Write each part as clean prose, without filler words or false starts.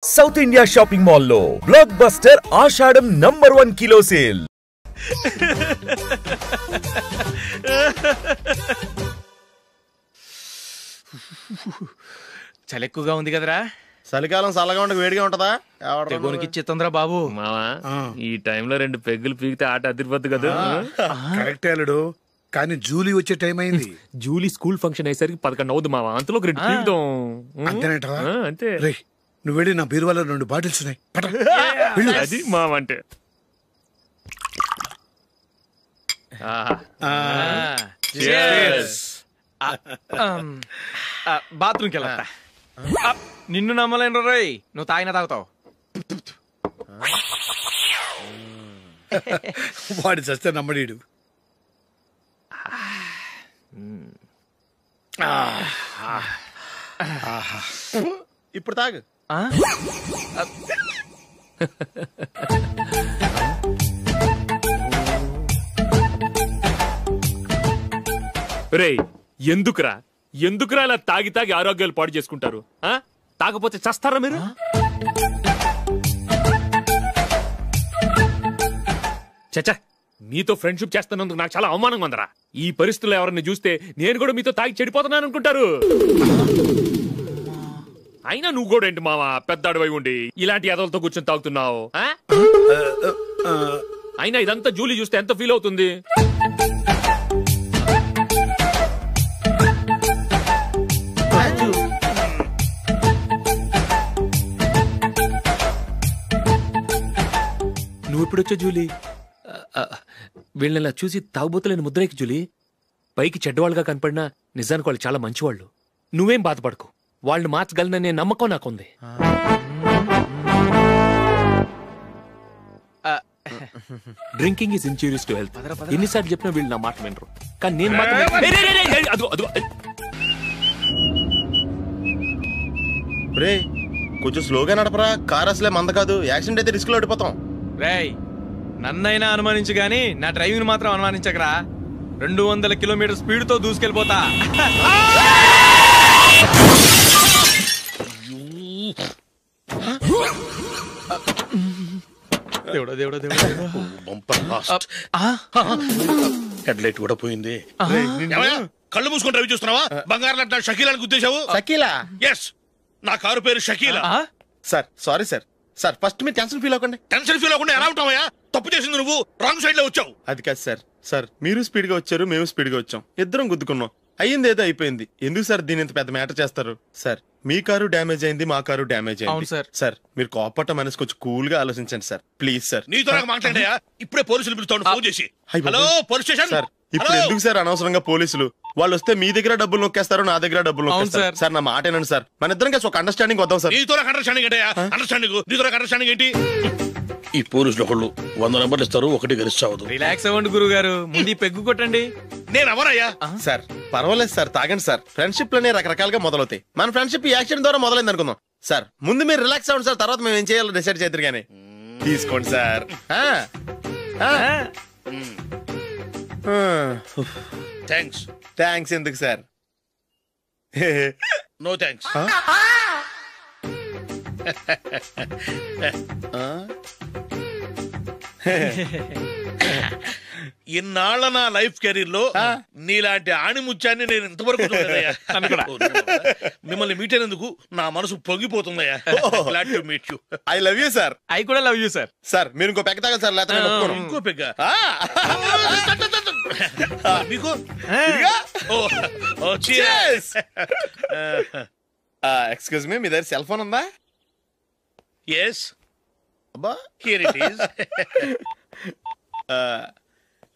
South India shopping mall లో block buster ఆషాఢం #1 kilo sale. చలి ఎక్కువగా ఉంది కదరా. చలికాలం చల్లగా ఉండక వేడిగా ఉంటదా? తెగోనికి ఇచ్చేతుందిరా బాబు. మావా ఈ టైంలో 2 పెగ్గులు పీకితే ఆట అదిరిపోద్దు కదా. కరెక్ట్ అల్లుడు, కానీ జూలీ వచ్చే టైం అయింది. జూలీ స్కూల్ ఫంక్షన్ అయ్యేసరికి 11 అవుద్ది మావా. అంతలో 2 పీకుదాం. అంతేనేటవా? అంతే. రే, నువ్వు వెళ్ళి నా బీరువాలో 2 బాటిల్స్ ఉన్నాయి. అది మావా అంటే. బాత్రూమ్కి వెళ్ళా. నిన్ను నమ్మలేను రోయ్, నువ్వు తాగినా తాగుతావు. వాడి చస్తే నమ్మడీడు. ఇప్పుడు తాగు. రేయ్, ఎందుకురా ఇలా తాగి తాగి ఆరోగ్యాలు పాడు చేసుకుంటారు? తాగపోతే చస్తారా మీరు? చచ్చా, మీతో ఫ్రెండ్షిప్ చేస్తున్నందుకు నాకు చాలా అవమానంగా ఉందరా. ఈ పరిస్థితుల్లో ఎవరిని చూస్తే నేను కూడా మీతో తాగి చెడిపోతున్నాను అనుకుంటారు. అయినా నువ్వు కూడా ఏంటి మావా, పెద్ద అడవై ఉండి ఇలాంటి ఎదలతో కూర్చొని తాగుతున్నావు? అయినా ఇదంతా జూలీ చూస్తే ఎంత ఫీల్ అవుతుంది? నువ్వు ఎప్పుడొచ్చా జూలీ? వీళ్ళని చూసి తాగుబోతులేని ముద్రేకి జూలీ. పైకి చెడ్డవాళ్ళుగా కనపడినా నిజానికి వాళ్ళు చాలా మంచివాళ్ళు. నువ్వేం బాధపడకు, వాళ్ళని మార్చగలననే నమ్మకం నాకుంది. Drinking is injurious to health. ఎన్నిసార్లు చెప్పినా వీళ్ళు నా మాట వినరు. కానీ నేను మాత్రం రే, కొంచెం స్లోగా నడపరా. కార్ అసలే మంద కాదు. యాక్సిడెంట్ అయితే రిస్క్ లో ఓడిపోతాం. రేయ్, నన్నైనా అనుమానించు గాని నా డ్రైవింగ్ మాత్రం అనుమానించకరా. 200 కిలోమీటర్ స్పీడ్ తో దూసుకెళ్ళిపోతా. దేవుడా దేవుడా దేవుడా, హెడ్ లైట్ కూడా పోయింది. కళ్ళు మూసుకొని రవి చూస్తున్నావా? బంగారం అంటే షకీలాని గుర్తించావు? షకీలా? ఎస్, నా కారు పేరు Shakeela. Sir sorry sir. Sir first మీరు టెన్షన్ ఫీల్ అవ్వకండి. టెన్షన్ ఫీల్ అవ్వకుండా ఎలా ఉంటావా? తప్పు చేసింది నువ్వు, రాంగ్ సైడ్ లో వచ్చావు. అది కాదు సార్. సార్ మీరు స్పీడ్ గా వచ్చారు, మేము స్పీడ్ గా వచ్చాం. ఇద్దరం గుద్దుకున్నాం. అయ్యింది ఏదో అయిపోయింది. ఎందుకు సార్ దీని ఇంత పెద్ద మ్యాటర్ చేస్తారు? సార్ మీ కారు డ్యామేజ్ అయింది, మా కారు డ్యామేజ్ అయింది. సార్ మీరు కోపట్ట మనసు కొంచెం కూల్ గా ఆలోచించండి సార్, ప్లీజ్ సార్. నీతో నాకు మాట్లాడాయా? ఇప్పుడే పోలీసులు పిలుస్తాను, ఫోన్ చేసి. Hello police station. సార్ ఇప్పుడు ఎందుకు సార్ అనవసరంగా పోలీసులు? వాళ్ళు వస్తే మీ దగ్గర డబ్బులు నొక్కేస్తారు, నా దగ్గర డబ్బులు నొక్కేస్తారు. సార్ నా మాట ఏనండి సార్, మన ఇద్దరం కలిసి ఒక అండర్స్టాండింగ్ వద్దాం సార్. నీతో నాకు అండర్స్టాండింగ్ ఏంటయ్యా? అండర్స్టాండింగ్ నీతో నాకు అండర్స్టాండింగ్ ఏంటి? ఈ పోలీసులు ఒకళ్ళు 100 నెంబర్లు ఇస్తారు, ఒకటి గెలిచావదు. రిలాక్స్ అవ్వండి గురువు గారు, ముందు పెగ్గు కొట్టండి. నేను ఎవరయ్యా? సార్ పర్వాలేదు సార్, తాగండి సార్. ఫ్రెండ్షిప్ లోనే రకరకాలుగా మొదలవుతాయి. మన ఫ్రెండ్షిప్ ఈ యాక్సిడెంట్ ద్వారా మొదలైంది అనుకుందాం. సార్ ముందు మీరు రిలాక్స్ అవ్వండి సార్, తర్వాత మేము ఏం చేయాలో డిసైడ్ చేద్దరు గానీ. తీసుకోండి సార్. థ్యాంక్స్. థ్యాంక్స్ ఎందుకు సార్? No thanks. ఇన్నాళ్ళ నా లైఫ్ కెరీర్ లో నీలాంటి ఆణిముత్యాన్ని నేను ఇంతవరకు చూడలేదయ్యా. మిమ్మల్ని మీట్ అయినందుకు నా మనసు పొంగిపోతుందయ్యా. Glad to meet you. I love you sir. I కూడా లవ్ యూ సార్. సార్ మీరు ఇంకో పెగ్గ తాగాలి సార్, లేకపోతే ఇంకో పెగ్గ మీకు. ఎక్స్క్యూజ్ మీ, మీ దగ్గర సెల్ ఫోన్ ఉందా? ఎస్, అబ్బా here it is.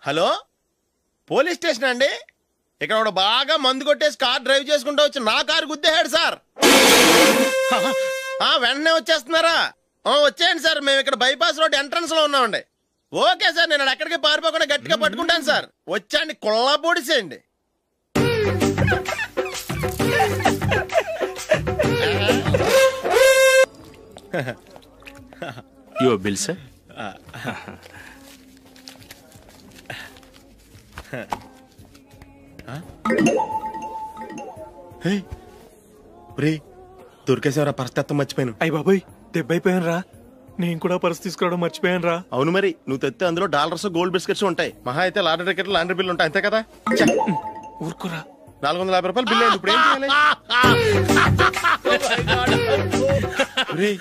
Hello, police station అండి. ఇక్కడ ఒక బాగా మందు కొట్టేసి కార్ డ్రైవ్ చేసుకుంటూ వచ్చి నా కారు గుద్దేశాడు సార్. వెంటనే వచ్చేస్తున్నారా? వచ్చేయండి సార్, మేము ఇక్కడ బైపాస్ రోడ్ ఎంట్రన్స్ లో ఉన్నామండి. ఓకే సార్, నేను ఎక్కడికి పారిపోకుండా గట్టిగా పట్టుకుంటాను సార్. వచ్చాండి, కుళ్ళ పొడిసేయండి. Your bill sir. దొరికేసేవరా, పరిస్థితి మర్చిపోయాను. అయ్య బాబాయ్, దెబ్బైపోయాను రా. నేను కూడా పర్స్ తీసుకురావడం మర్చిపోయాను రా. అవును మరి, నువ్వు తెస్తే అందులో డాలర్స్ గోల్డ్ బిస్కెట్స్ ఉంటాయి. మహా అయితే లాటరీ టికెట్ లాండ్రీ బిల్లు ఉంటాయి, అంతే కదా. ఊరుకురా. 450 రూపాయలు బిల్లు అయింది. ఇప్పుడు ఏం చేయాలి? ఒరేయ్,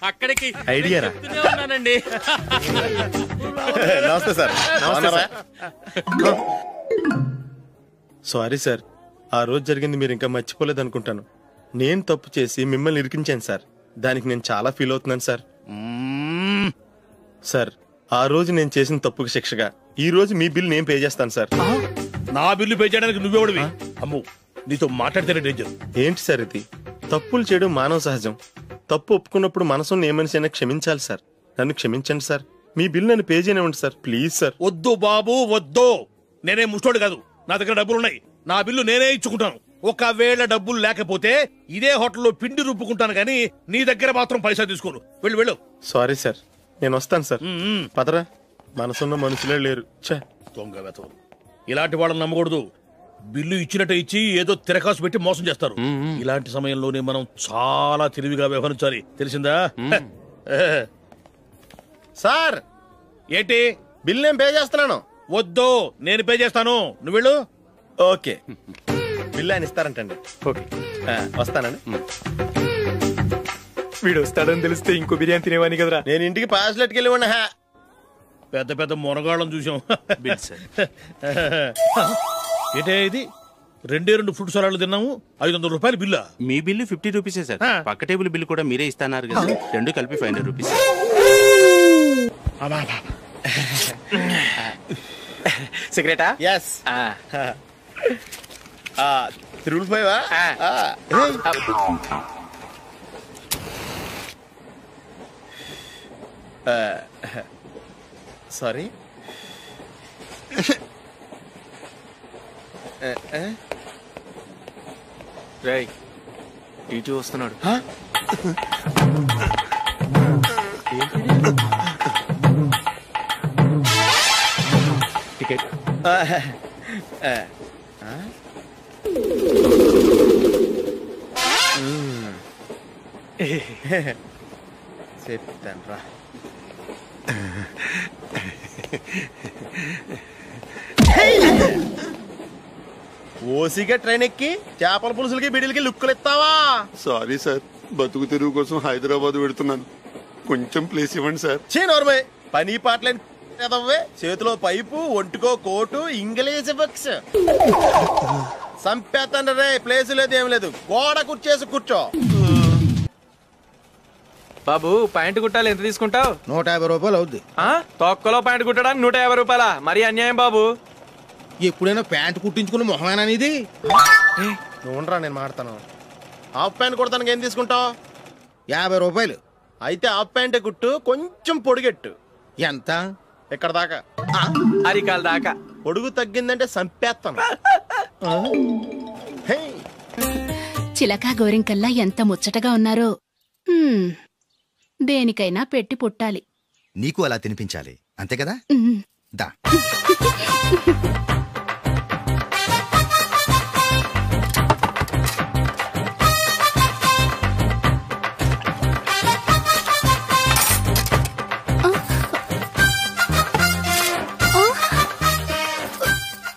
అక్కడికి ఐడియా రా. ఉన్నానండి. నమస్తే సార్. సారీ సార్, ఆ రోజు జరిగింది మీరు ఇంకా మర్చిపోలేదు అనుకుంటాను. నేను తప్పు చేసి మిమ్మల్ని ఇరికించాను సార్. దానికి నేను చాలా ఫీల్ అవుతున్నాను సార్. సార్, ఆ రోజు నేను చేసిన తప్పుకి శిక్షగా ఈ రోజు మీ బిల్ నేను పే చేస్తాను సార్. నా బిల్లు పే చేయడానికి నువ్వెవడివి? అమ్ము, నీతో మాట్లాడితేనే డేంజర్. ఏంటి సార్ ఇది? తప్పులు చేయడం మానవ సహజం. తప్పు ఒప్పుకున్నప్పుడు మనసుని ఏ మనిషి అయినా క్షమించాలి సార్. నన్ను క్షమించండి సార్. మీ బిల్ నన్ను పే చేయనివ్వండి సార్, ప్లీజ్ సార్. వద్దు బాబు వద్దు. నేనే ముష్టోడు కాదు, నా దగ్గర డబ్బులున్నాయి. నా బిల్లు నేనే ఇచ్చుకుంటాను. ఒకవేళ డబ్బులు లేకపోతే ఇదే హోటల్లో పిండి రుబ్బుకుంటాను కానీ నీ దగ్గర మాత్రం పైసా తీసుకోను. వెళ్ళు వెళ్ళు. సారీ సార్, నేను వస్తాను సార్. పదరా, మనసున్న మనుషులే లేరు. ఛే, దొంగ వెతవు. ఇలాంటి వాళ్ళని నమ్మకూడదు. బిల్లు ఇచ్చినట్టు ఇచ్చి ఏదో తిరకాసు పెట్టి మోసం చేస్తారు. ఇలాంటి సమయంలోనే మనం చాలా తెలివిగా వ్యవహరించాలి, తెలిసిందా? సార్ ఏంటి? బిల్ నేను పే చేస్తున్నాను. వద్దు, నేను పే చేస్తాను, నువ్వు వెళ్ళు. ఓకే, బిల్ ఆయన ఇస్తారంటండి. ఓకే, వస్తానండి. వీడు వస్తాడని తెలిస్తే ఇంకో బిర్యానీ తినేవాని కదరా. నేను ఇంటికి పాస్లెట్కి వెళ్ళి ఉన్నా. పెద్ద పెద్ద మునగాళ్ళం చూసాం. ఏంటే ఇది? 2 ఫ్రూట్ సలాడ్లు తిన్నాము, 500 రూపాయలు బిల్లా? మీ బిల్లు 50 రూపీసే సార్. పక్క టేబుల్ బిల్లు కూడా మీరే ఇస్తాన్నారు కదా, రెండు కలిపి 500 రూపీస్. సిగరెటా? ఎస్. 355 సారీ. రేయ్, ఇటు వస్తున్నాడు. టికెట్. చెప్తాను రా. ఓసిగా ట్రైన్ ఎక్కి చేపల పులుసులకి బిడిలకి లుక్కులు ఇస్తావా? సారీ సార్, బతుకు తెరువు కోసం హైదరాబాద్ పెడుతున్నాను, కొంచెం ప్లేస్ ఇవ్వండి సార్. నోర్మే, పని పాటలేని కదవ్వే. చేతిలో పైపు, ఒంటికో కోటు, ఇంగ్లీష్ బుక్స్. సంపేతండ్రి రే, ప్లేస్ లేదు ఏం లేదు, గోడ కుర్చేసి కూర్చో. బాబు, ప్యాంటు కుట్టాలి, ఎంత తీసుకుంటావు? 150 రూపాయలు అవుద్ది. తొక్కలో ప్యాంటు కుట్టడానికి 150 రూపాయల? మరి అన్యాయం బాబు. ఎప్పుడైనా ప్యాంటు కుట్టించుకున్న మొహమేనా ఇది? నువ్వురా, నేను మాడతాను. హాఫ్ ప్యాంట్ కుడతానికి ఏం తీసుకుంటావు? 50 రూపాయలు. అయితే హాఫ్ ప్యాంటే కుట్టు, కొంచెం పొడిగెట్టు. ఎంత? ఎక్కడ దాకా? అరికాల దాకా. పొడుగు తగ్గిందంటే సంపేస్తాను. చిలకా గోరింకల్లా ఎంత ముచ్చటగా ఉన్నారో. దేనికైనా పెట్టి పుట్టాలి. నీకు అలా తినిపించాలి, అంతే కదా? దా.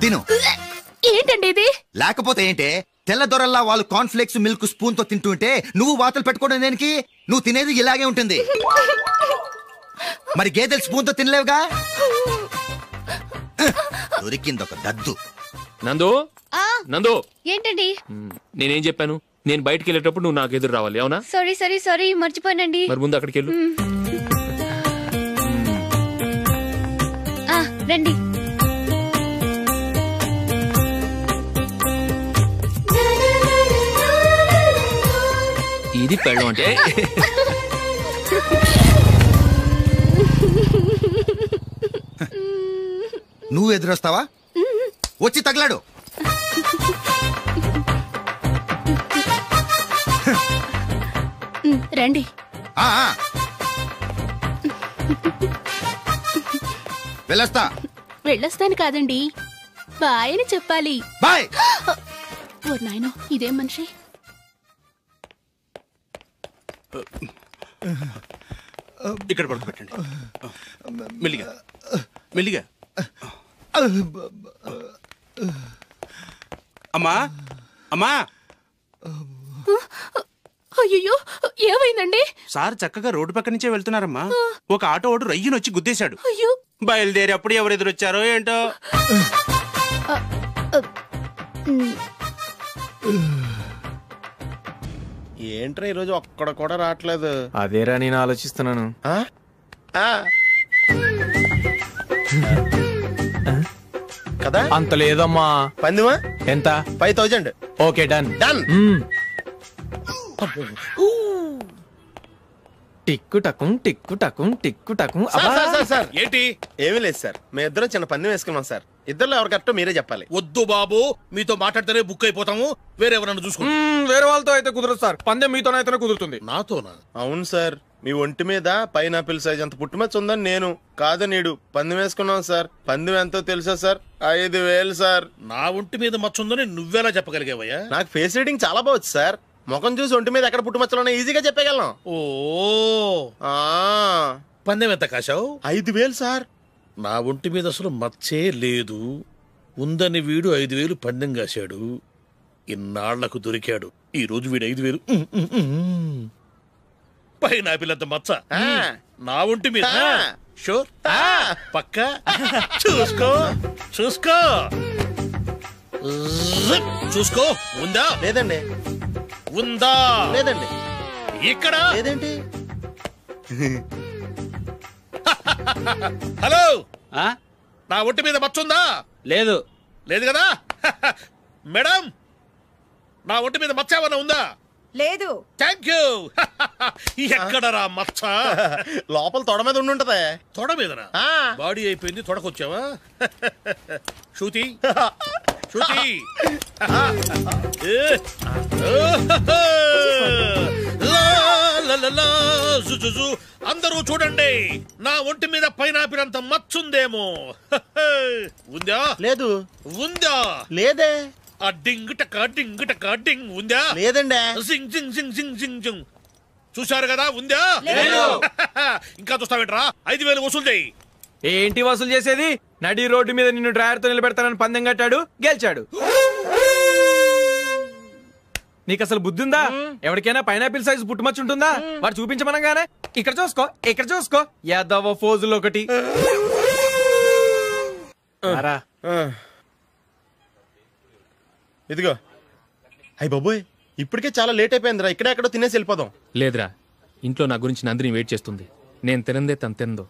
తిను. ఏంటండి ఇది? లేకపోతే ఏంటే, తెల్లదొరల్లా వాళ్ళు కార్న్ఫ్లేక్స్ మిల్క్ స్పూన్ తో తింటుంటే నువ్వు వాతలు పెట్టుకోవడం దేనికి? నువ్వు తినేది ఇలాగే ఉంటుంది. మరి గేదెలు స్పూన్ తో తినలేవుగా. దొరికిందొక దద్దు. నందు, నందు, ఏంటండి? నేనేం చెప్పాను? నేను బయటికి వెళ్ళేటప్పుడు నువ్వు నాకు ఎదురు రావాలి, అవునా? సారీ మర్చిపోయానండి. మరి ముందు అక్కడికి వెళ్ళు. రండి. ఇది పెళ్ళం అంటే. నువ్వు ఎదురొస్తావా? వచ్చి తగలాడు. రండి. వెళ్ళొస్తా. వెళ్ళొస్తాను కాదండి, బాయ్ అని చెప్పాలి. బాయ్. ఓ నాయనో, ఇదేం మనిషి? ఇక్కడ పడుకోబెట్టండి. మెల్లిగా మెల్లిగా. అమ్మా అమ్మా. అయ్యో ఏమైందండి? సార్ చక్కగా రోడ్డు పక్క నుంచే వెళ్తున్నారమ్మా. ఒక ఆటో ఓడు రయ్యనొచ్చి గుద్దేశాడు. అయ్యో. బయలుదేరి అప్పుడు ఎవరు ఎదురొచ్చారో ఏంటో. ఏంట్రా ఈరోజు ఒక్కడ కూడా రావట్లేదు? అదేరా నేను ఆలోచిస్తున్నాను. కదా అంత లేదమ్మా. పందిమా ఎంత? 5000. Okay done. డన్. టిక్కు టకుం టిక్కు టకుం టిక్కు టకుం. సార్ ఏంటి? ఏమీ లేదు సార్, మేము ఇద్దరం చిన్న పందెం వేసుకున్నాం సార్. ఇద్దరు ఎవరు కరెక్టో మీరే చెప్పాలి. వద్దు బాబు, మీతో మాట్లాడితేనే బుక్ అయిపోతాము. వేరే ఎవరన్నా చూసుకుంటాం. వేరే వాళ్ళతో అయితే కుదరదు సార్, పందెం మీతోనైతేనే కుదురుతుంది. నాతోనా? అవును సార్, మీ ఒంటి మీద పైనాపిల్ సైజ్ అంత పుట్టుమచ్చ ఉందని నేను కాదు నీడు పందెం వేసుకున్నాం సార్. పందెం ఎంతో తెలుసా సార్? 5000 సార్. నా ఒంటి మీద మచ్చ ఉందని నువ్వెలా చెప్పగలిగావయ్యా? నాకు ఫేస్ రీడింగ్ చాలా బాగుంది సార్. ముఖం చూసి ఒంటి మీద ఎక్కడ పుట్టుమచ్చలో ఈజీగా చెప్పగలను. ఓ పందెం ఎంత కాశావు? 5000 సార్. నా ఒంటి మీద అసలు మచ్చే లేదు. ఉందని వీడు 5000 పందెం కాశాడు. ఇన్నాళ్లకు దొరికాడు. ఈ రోజు వీడు 5000. పైన పిల్లంత మచ్చ నా ఒంటి మీద. షూర్ పక్క చూసుకో చూసుకో చూసుకో. ఉందా? లేదండి. ఉందా? లేదండి. ఇక్కడ లేదేంటి? హలో, నా ఒంటి మీద మచ్చుందా? లేదు. లేదు కదా? మేడం, నా ఒంటి మీద మచ్చ ఏమన్నా ఉందా? లేదు. Thank you. ఎక్కడరా మచ్చ? లోపల తొడ మీద ఉండుంటదే. తొడ మీదనా? బాడీ అయిపోయింది, తొడకొచ్చావా? శృతి శృతి. అందరూ చూడండి, నా ఒంటి మీద పైనాపిల్ అంత మచ్చుందేమో. ఉందా? లేదు. ఉందా? లేదే. ఆ డింగ్ టక డింగ్ టక డింగ్ ఉందా? లేదండి. జింగ్ జింగ్ జింగ్ జింగ్ జింగ్ జింగ్. చూశారు కదా? ఉందా? ఇంకా చూస్తావేంట్రా? 5000 వసూలు చేయి. ఏంటి వసూలు చేసేది? నడి రోడ్డు మీద నిన్ను డ్రైవర్ తో నిలబెడతానని పందెం కట్టాడు, గెలిచాడు. నీకు అసలు బుద్ధి ఉందా? ఎవరికైనా పైనాపిల్ సైజ్ పుట్టుమచ్చు ఉంటుందా? వాడు చూపించమనగానే ఇక్కడ చూసుకో ఇక్కడ చూసుకో యాదవ ఫోజులు ఒకటి. ఇదిగో. అయ్య బాబోయ్, ఇప్పటికే చాలా లేట్ అయిపోయిందిరా. ఇక్కడే ఎక్కడో తినేసి వెళ్ళిపోదాం. లేదురా, ఇంట్లో నా గురించి నందిని వెయిట్ చేస్తుంది. నేను తినందే తను తిందో.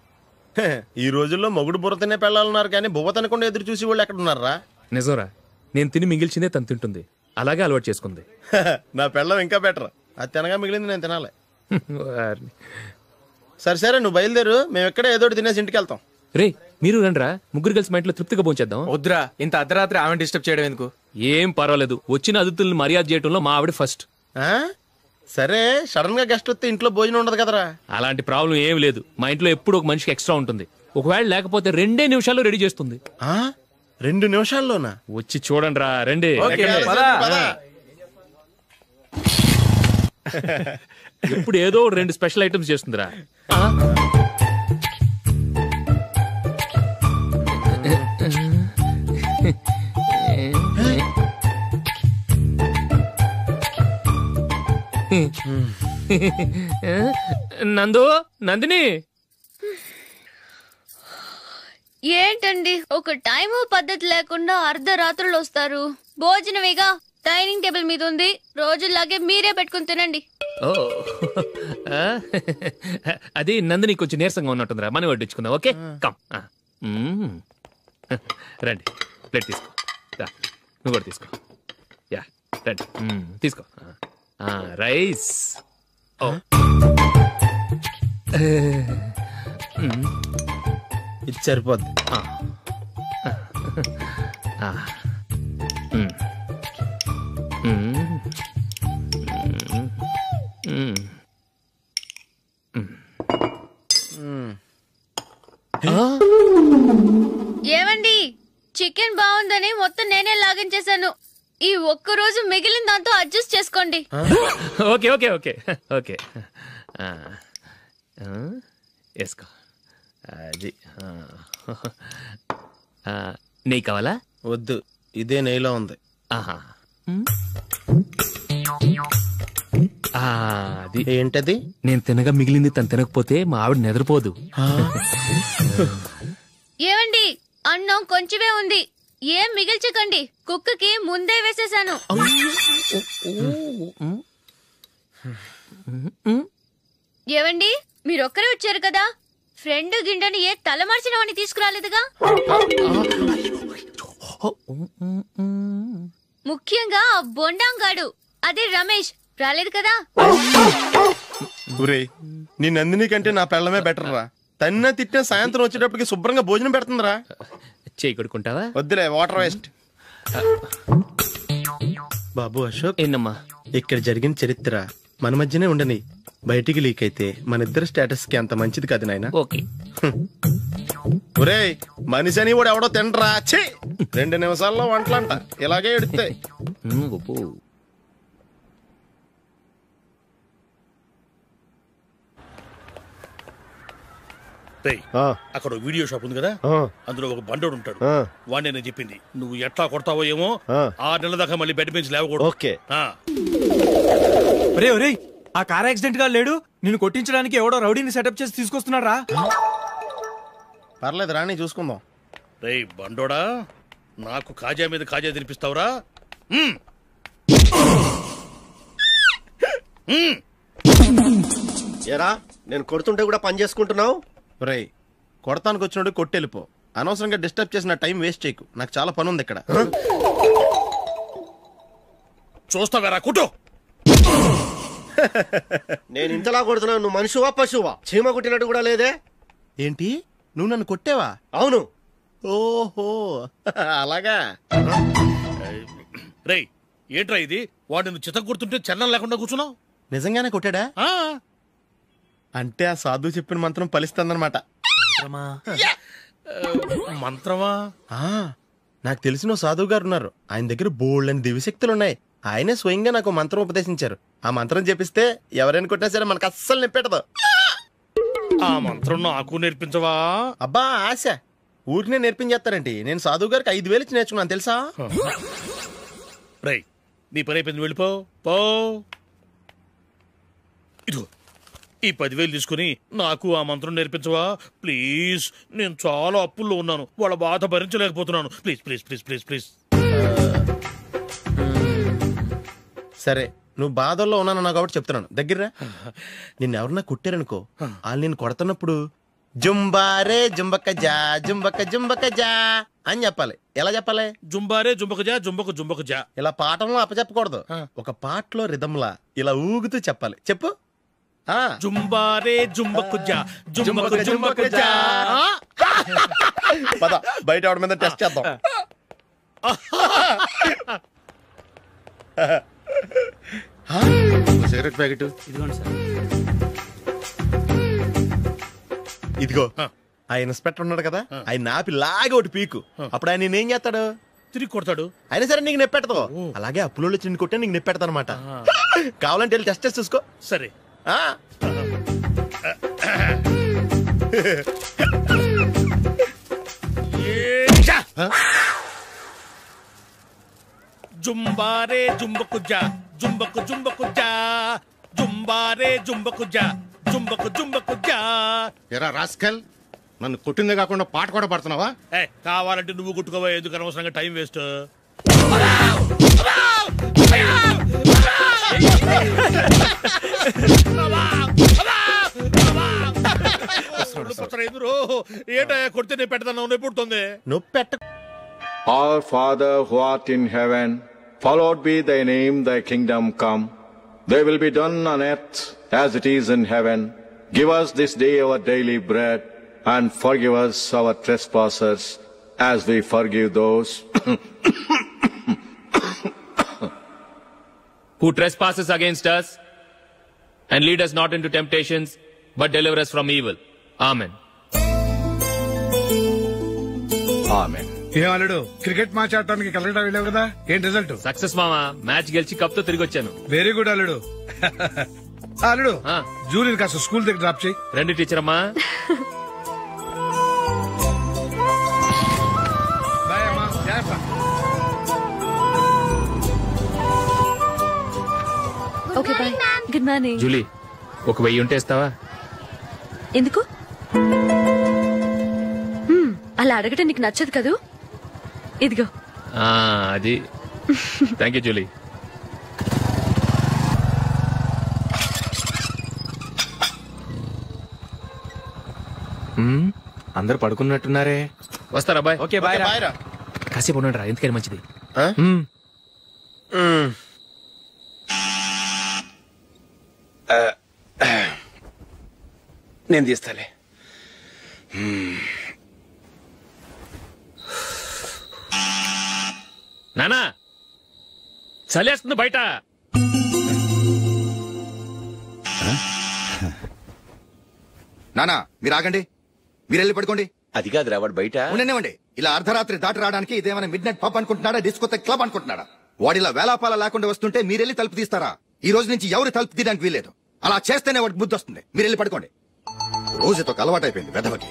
ఈ రోజుల్లో మొగుడు బుర్ర తినే పెళ్ళాలన్నారు కానీ బువ్వ తినకుండా ఎదురు చూసి వాళ్ళు ఎక్కడ ఉన్నారా? నిజంరా, నేను తిని మిగిల్చిందే తను తింటుంది. అలాగే అలవాటు చేసుకుంది. నా పెళ్ళం ఇంకా బెటర్. అది తినగా మిగిలింది నేను తినాలి. సరే సరే, నువ్వు బయలుదేరు. మేము ఎక్కడే ఏదో తినేసి ఇంటికి వెళ్తాం. రే, మీరు రండిరా, ముగ్గురు కలిసి మా ఇంట్లో తృప్తిగా పోంచేద్దాం. వద్దురా, ఇంత అర్ధరాత్రి ఆమె డిస్టర్బ్ చేయడం ఎందుకు? ఏం పర్వాలేదు, వచ్చిన అతిథుల్ని మర్యాద చేయడంలో మా ఆవిడ ఫస్ట్. సరే, సడన్ గా గెస్ట్ వస్తే ఇంట్లో భోజనం ఉండదు కదరా? అలాంటి ప్రాబ్లం ఏం లేదు. మా ఇంట్లో ఎప్పుడు ఒక మనిషికి ఎక్స్ట్రా ఉంటుంది. ఒకవేళ లేకపోతే 2 నిమిషాల్లో రెడీ చేస్తుంది. 2 నిమిషాల్లోనా? వచ్చి చూడండి రా, రండి. ఇప్పుడు ఏదో 2 స్పెషల్ ఐటమ్స్ చేస్తుందిరా. నందు, నందిని. ఏంటండి ఒక టైం పద్ధతి లేకుండా అర్ధరాత్రులు వస్తారు? భోజనమేగా డైనింగ్ టేబుల్ మీద ఉంది. రోజులాగే మీరే పెట్టుకుని తినండి. ఓ, అది నందిని కొంచెం నీరసంగా ఉన్నట్టుందిరా, మనీ వడ్డించుకుందాం. Okay, come. రండి, ప్లేట్ తీసుకో. నువ్వు కూడా తీసుకో. యా, రండి, తీసుకో. రైస్. ఇది సరిపోద్ది. ఏమండి, చికెన్ బాగుందని మొత్తం నేనే లాగించేశాను. ఈ ఒక్కరోజు మిగిలిన దాంతో అడ్జస్ట్ చేసుకోండి. Okay okay okay okay. వేసుకో. అది నెయ్యి కావాలా? వద్దు, ఇదే నెయ్యిలో ఉంది. ఆహా, అది ఏంటది? నేను తినగా మిగిలింది తను తినకపోతే మా ఆవిడ నిద్రపోదు. ఏమండి, అన్నం కొంచెమే ఉంది, ఏం మిగిల్చకండి. కుక్కకి ముందే వేసేసాను. ఏవండి, మీరొక్కరే వచ్చారు కదా, ఫ్రెండ్ గిండెని ఏ తలమార్చిన వాడిని తీసుకురాలేదుగా? ముఖ్యంగా ఆ బొండాంగాడు, అదే రమేష్, రాలేదు కదా? ఊరే, నీ నందిని కంటే నా పెళ్ళమే బెటర్ రా. తన్న తిట్టిన సాయంత్రం వచ్చేటప్పటికి శుభ్రంగా భోజనం పెడుతుందిరా. చేయి కొడుకుంటావా? వద్దులే, వాటర్ వేస్ట్. బాబు అశోక్, ఏంటమ్మా? ఇక్కడ జరిగిన చరిత్ర మన మధ్యనే ఉండని, బయటికి లీక్ అయితే మన ఇద్దరు స్టేటస్ కి అంత మంచిది కాదు నాయన. ఓకే. ఒరే, మనిషి అని కూడా ఎవడో తినరా. 2 నిమిషాల్లో వంటలంట, ఇలాగే ఎడితే. అక్కడ వీడియో షాప్ ఉంది కదా, అందులో ఒక బండోడు ఉంటాడు. వాడిని నేను చెప్పింది, నువ్వు ఎట్లా కొడతావో ఏమో, 6 నెలల దాకా మళ్ళీ బెడ్ బెంచ్ లేవకూడదు. ఓకే. ఒరే ఒరే, ఆ కార్ యాక్సిడెంట్ గా లేడు, నిన్ను కొట్టించడానికి ఎవడో రౌడీని సెటప్ చేసి తీసుకొస్తున్నాడు రా. పర్లేదు రాని, చూసుకుందాం. రే బండోడా, నాకు కాజా మీద కాజా తినిపిస్తావురా? ఏరా, నేను కొడుతుంటే కూడా పని చేసుకుంటున్నావు? రే, కొడతానికి వచ్చినోడు కొట్టెళ్ళిపో. అనవసరంగా డిస్టర్బ్ చేసిన టైం వేస్ట్ చేయకు, నాకు చాలా పని ఉంది ఇక్కడ. చూస్తావేరా కుట్టు. నేను ఇంతలా కొడుతున్నావు, నువ్వు మనిషివా పశువా? చీమ కుట్టినట్టు కూడా లేదే. ఏంటి, నువ్వు నన్ను కొట్టేవా? అవును. ఓహో, అలాగా. రే ఏంట్రా ఇది, వాడు నువ్వు చిత్త కొడుతుంటే చలనం లేకుండా కూర్చున్నావు? నిజంగానే కొట్టాడా? అంటే ఆ సాధువు చెప్పిన మంత్రం ఫలిస్తుందన్నమాట. మంత్రమా? నాకు తెలిసిన సాధువు గారు ఉన్నారు, ఆయన దగ్గర బోల్డని దివ్యశక్తులు ఉన్నాయి. ఆయనే స్వయంగా నాకు మంత్రం ఉపదేశించారు. ఆ మంత్రం చెప్పిస్తే ఎవరైనా కొట్టినా సరే మనకు అస్సలు నిప్పెట్టదు. ఆ మంత్రం నాకు నేర్పించవా? అబ్బా ఆశ, ఊరినే నేర్పించేస్తారండి. నేను సాధువు గారికి 5,000 ఇచ్చి నేర్చుకున్నాను తెలుసా? రై, నీ పని అయిపోయింది, వెళ్ళిపో. పో. ఇదిగో ఈ 10,000 తీసుకుని నాకు ఆ మంత్రం నేర్పించవా ప్లీజ్? నేను చాలా అప్పుల్లో ఉన్నాను, వాళ్ళ బాధ భరించలేకపోతున్నాను. Please please please please please. సరే, నువ్వు బాధల్లో ఉన్నాను నాకు కాబట్టి చెప్తున్నాను. దగ్గర నిన్ను ఎవరన్నా కుట్టారనుకో, వాళ్ళు నేను కొడుతున్నప్పుడు జుంబారే జుంబక జా జుంబక జుంబక జా అని చెప్పాలి. ఎలా చెప్పాలి? జుంబారే జుంబక జా జుంబక జుంబక జా. ఇలా పాఠంలో అప్పచెప్పకూడదు, ఒక పాటలో రిధంలా ఇలా ఊగుతూ చెప్పాలి. చెప్పు. జుంబారే జుంబకు జా జుంబకు జుంబకు జా. పద, బయట ఆవిడ మీద టెస్ట్ చేద్దాం. సిగరెట్ ప్యాకెట్ ఇదిగోండి సార్. ఇదిగో, ఆ ఇన్స్పెక్టర్ ఉన్నాడు కదా, ఆయన నాపి లాగే ఒకటి పీకు. అప్పుడు ఆయన నేనేం చేస్తాడు? తిరిగి కొడతాడు. అయినా సరే నీకు నెప్పెడతావు. అలాగే అప్పులో చిన్న కొట్టే నీకు నెప్పెడతా అనమాట. కావాలంటే వెళ్ళి టెస్ట్ చేసి చూసుకో. సరే. జుంబారే జుంబకు జా జుంబకు జుంబకు జా జుంబారే జుంబకు జా జుంబకు జుంబకు జా. ఎరా రాస్కల్, నన్ను కొట్టిందే కాకుండా పాట కూడా పడుతున్నావా? కావాలంటే నువ్వు కొట్టుకోవా, ఎందుకు అనవసరంగా టైం వేస్ట్. ఏంటా కొడితే నేను పెడతాను, నొప్పి పుడుతుంది. నొప్పి పెట్ట. Our Father who art in heaven, hallowed be thy name, thy kingdom come. Thy will be done on earth as it is in heaven. Give us this day our daily bread, and forgive us our trespasses, as we forgive those who trespasses against us, and lead us not into temptations, but deliver us from evil. Amen. Amen. ఏమన్నాడు? Cricket match ఆడటానికి కలకటా వెళ్ళావు కదా, ఏంటి result? Success మామా, match గెలిచి cup తో తిరిగి వచ్చాను. వెరీ గుడ్ అల్లుడు. అల్లుడు జూలిని కాస్త స్కూల్ దగ్గర డ్రాప్ చేయి. రండి టీచర్ అమ్మా. బాయ్ అమ్మా, జాగ్రత్త. Okay bye. Good morning. Julie, ఒక 1000 ఉంటే ఇస్తావా? ఎందుకు? అలా అడగటం నీకు నచ్చదు కదూ. ఇదిగో. అది. Thank you Julie. అందరు పడుకున్నట్టున్నారే. వస్తారా బాయ్? ఓకే బాయ్ రా. కాసేపు ఉండండి రా, ఎందుకని మంచిది. నేను తీస్తాలే. నానా, చలేస్తుంది బయట. నానా మీరు ఆగండి, మీరు వెళ్ళి పడుకోండి. అది కాదు రావాడు బయట ఉండనివ్వండి. ఇలా అర్ధరాత్రి దాటి రావడానికి ఇదేమైనా మిడ్ నైట్ పబ్ అనుకుంటున్నాడా, డిస్కోతెక్ క్లబ్ అనుకుంటున్నాడా? వాడిలా వేలాపాల లేకుండా వస్తుంటే మీరెళ్ళి తలుపు తీస్తారా? ఈ రోజు నుంచి ఎవరు తలుపు తీయడానికి వీల్లేదు. అలా చేస్తేనే వాడికి బుద్ధి వస్తుంది. మీరు వెళ్ళి పడుకోండి. రోజుతో అలవాటైపోయింది వెధవకి.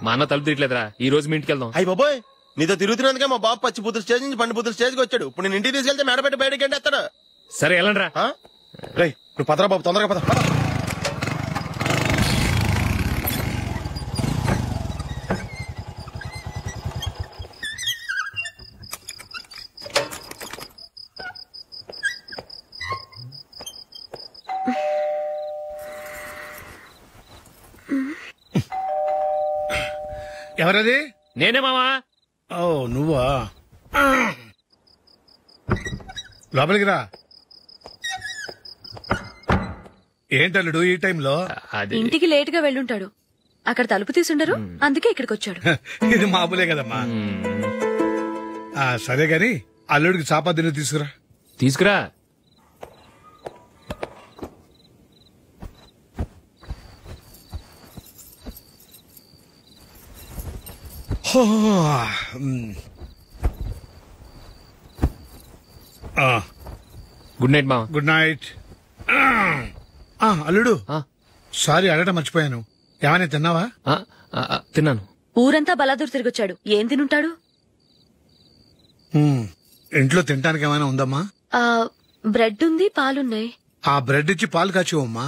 మా అన్న తలుపు తీయట్లేదురా, ఈ రోజు మీ ఇంటికి వెళ్దాం. అయ్యి బాబోయ్, నీతో తిరుగుతున్నందుకే మా బాబు పచ్చి బుద్ధుల స్టేజ్ నుంచి పండు బుద్ధుల స్టేజ్కి వచ్చాడు. ఇప్పుడు నేను ఇంటికి తీసుకెళ్తే మేడపెట్టి బయటకి ఎండేస్తాడు. సరే వెళ్ళండి రా. రేయ్ నువ్వు పదరా బాబు, తొందరగా పద. ఎవరది? నేనే మావా. ఓ నువ్వా? లోపలికి రా. ఏంటల్లుడు ఈ టైంలో? ఇంటికి లేట్ గా వెళ్ళుంటాడు. అక్కడ తలుపు తీసుండరు, అందుకే ఇక్కడికి వచ్చాడు. ఇది మామూలే కదమ్మా. సరే గాని అల్లుడికి చాపాదిని తీసుకురా. తీసుకురా. గుడ్ నైట్ మా. Good night. అల్లుడు సారీ అడగటం మర్చిపోయాను. ఏమైనా తిన్నావా? తిన్నాను. ఊరంతా బలాదూర్ తిరిగొచ్చాడు, ఏం తినుంటాడు? ఇంట్లో తినడానికి ఏమైనా ఉందమ్మా? బ్రెడ్ ఉంది, పాలున్నాయి. ఆ బ్రెడ్ ఇచ్చి పాలు కాచివమ్మా.